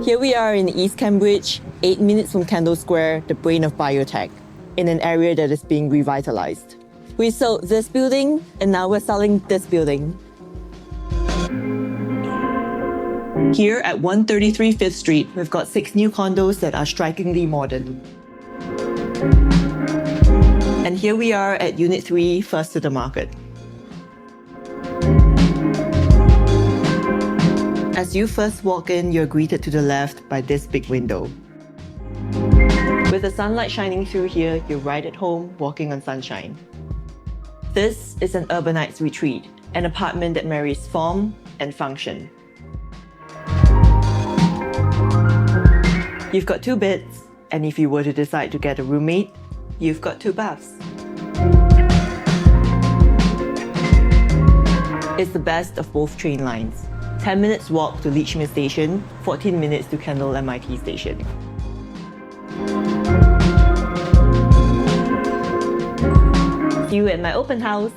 Here we are in East Cambridge, 8 minutes from Kendall Square, the brain of biotech, in an area that is being revitalized. We sold this building, and now we're selling this building. Here at 133 5th Street, we've got 6 new condos that are strikingly modern. And here we are at Unit 3, first to the market. As you first walk in, you're greeted to the left by this big window. With the sunlight shining through here, you're right at home, walking on sunshine. This is an urbanite's retreat, an apartment that marries form and function. You've got 2 beds, and if you were to decide to get a roommate, you've got 2 baths. It's the best of both train lines. 10 minutes walk to Lechmere Station, 14 minutes to Kendall MIT Station. See you at my open house!